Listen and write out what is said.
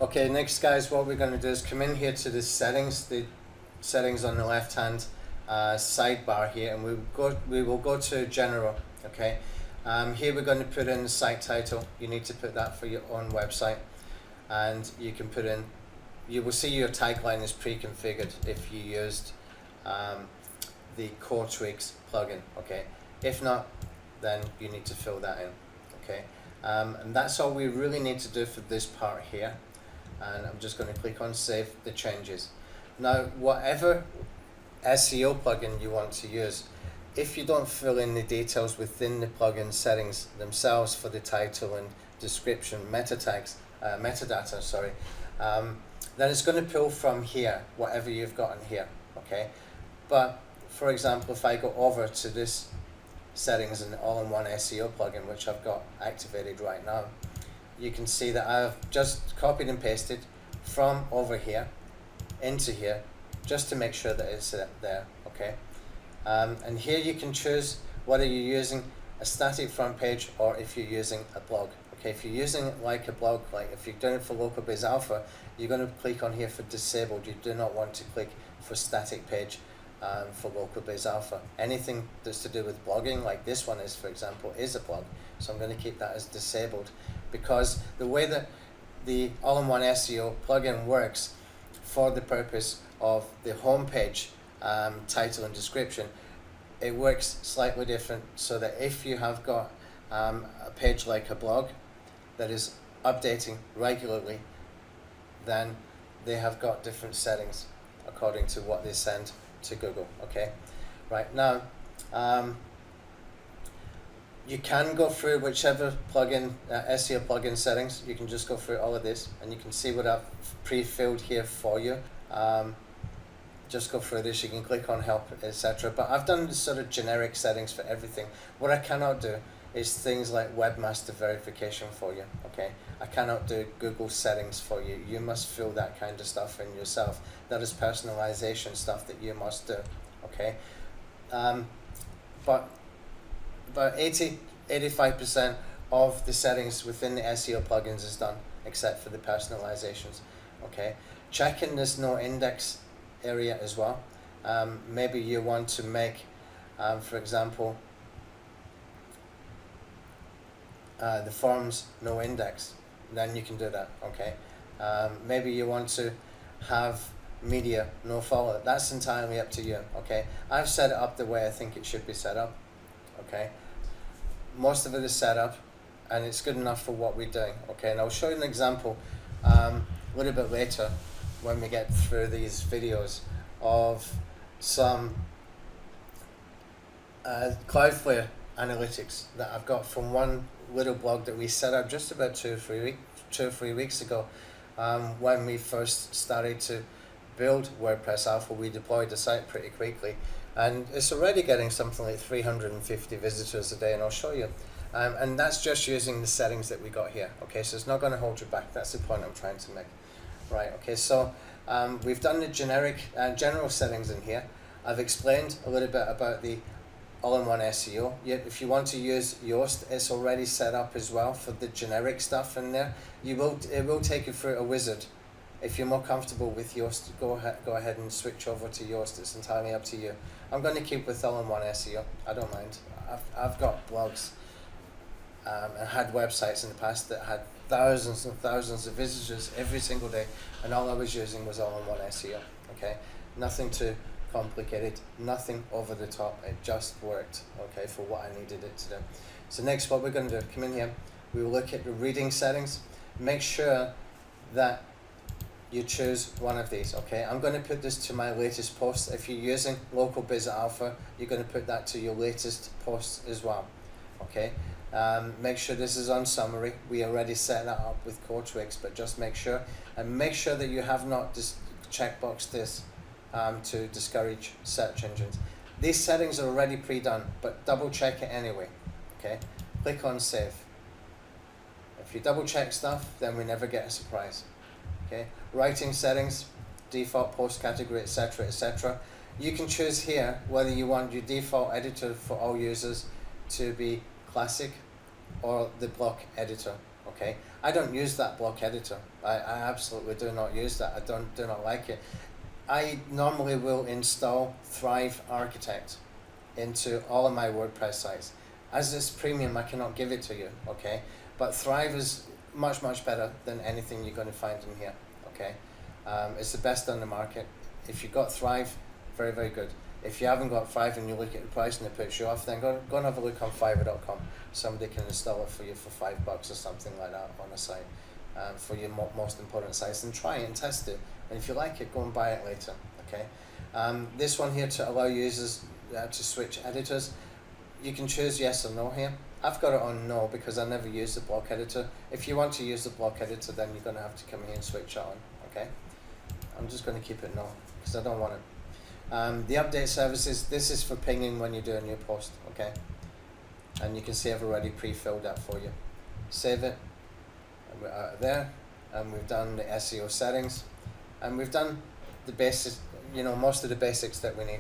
Okay, next guys, what we're going to do is come in here to the settings on the left hand sidebar here, and we will go to general. Okay, here we're going to put in the site title. You need to put that for your own website, and you can put in, you will see your tagline is pre-configured if you used the Core Tweaks plugin. Okay, if not, then you need to fill that in. Okay, and that's all we really need to do for this part here. And I'm just going to click on save the changes. Now, whatever SEO plugin you want to use, if you don't fill in the details within the plugin settings themselves for the title and description metadata, sorry, then it's going to pull from here, whatever you've got in here. Okay, but for example, if I go over to this settings and all-in-one SEO plugin, which I've got activated right now, you can see that I've just copied and pasted from over here into here, just to make sure that it's there. Okay, and here you can choose whether you're using a static front page or if you're using a blog. Okay, if you're using it like a blog, like if you're doing it for local biz alpha, you're going to click on here for disabled. You do not want to click for static page for local biz alpha. Anything that's to do with blogging, like this one is, for example, is a blog, so I'm going to keep that as disabled, because the way that the all-in-one SEO plugin works for the purpose of the homepage title and description, it works slightly different, so that if you have got a page like a blog that is updating regularly, then they have got different settings according to what they send to Google. Okay, right now you can go through whichever plugin, SEO plugin settings. You can just go through all of this, and you can see what I've pre-filled here for you. Just go through this. You can click on help, etc. But I've done the sort of generic settings for everything. What I cannot do is things like webmaster verification for you. Okay, I cannot do Google settings for you. You must fill that kind of stuff in yourself. That is personalization stuff that you must do. Okay, but about 85% of the settings within the SEO plugins is done, except for the personalizations. Okay, check in this no index area as well. Maybe you want to make, for example, the forms no index, then you can do that. Okay, maybe you want to have media no follow. That's entirely up to you. Okay, I've set it up the way I think it should be set up. Okay, most of it is set up, and it's good enough for what we're doing. Okay, and I'll show you an example a little bit later when we get through these videos of some Cloudflare analytics that I've got from one little blog that we set up just about 2 or 3 weeks ago. When we first started to build WordPress Alpha, we deployed the site pretty quickly, and it's already getting something like 350 visitors a day, and I'll show you. And that's just using the settings that we got here. Okay, so it's not going to hold you back. That's the point I'm trying to make. Right, okay, so we've done the general settings in here. I've explained a little bit about the all-in-one SEO. Yet if you want to use Yoast, it's already set up as well for the generic stuff in there. It will take you through a wizard. If you're more comfortable with Yoast, go ahead and switch over to Yoast. It's entirely up to you. I'm going to keep with all-in-one SEO. I don't mind. I've got blogs and had websites in the past that had thousands and thousands of visitors every single day, and all I was using was all-in-one SEO. Okay, nothing too complicated, nothing over the top. It just worked. Okay, for what I needed it to do. So next, what we're going to do, come in here. We will look at the reading settings. Make sure that you choose one of these. Okay, I'm going to put this to my latest post. If you're using local biz alpha, you're going to put that to your latest post as well. Okay, make sure this is on summary. We already set that up with Core Tweaks, but just make sure, and make sure that you have not just checkboxed this to discourage search engines. These settings are already pre-done, but double check it anyway. Okay, click on save. If you double check stuff, then we never get a surprise. Okay, writing settings, default post category, etc., etc. You can choose here whether you want your default editor for all users to be classic or the block editor. Okay, I don't use that block editor. I absolutely do not use that. I do not like it. I normally will install Thrive Architect into all of my WordPress sites. As it's premium, I cannot give it to you, okay? But Thrive is much better than anything you're going to find in here, okay? It's the best on the market. If you've got Thrive, very good. If you haven't got Thrive and you look at the price and it puts you off, then go and have a look on Fiverr.com. Somebody can install it for you for $5 or something like that on a site, for your most important sites, and try it and test it. And if you like it, go and buy it later, okay? This one here, to allow users to switch editors, you can choose yes or no here. I've got it on no because I never use the block editor. If you want to use the block editor, then you're going to have to come here and switch it on, okay? I'm just going to keep it no because I don't want it. The update services, this is for pinging when you do a new post, okay? And you can see I've already pre-filled that for you. Save it, and we're out of there, and we've done the SEO settings, and we've done the basics, most of the basics that we need.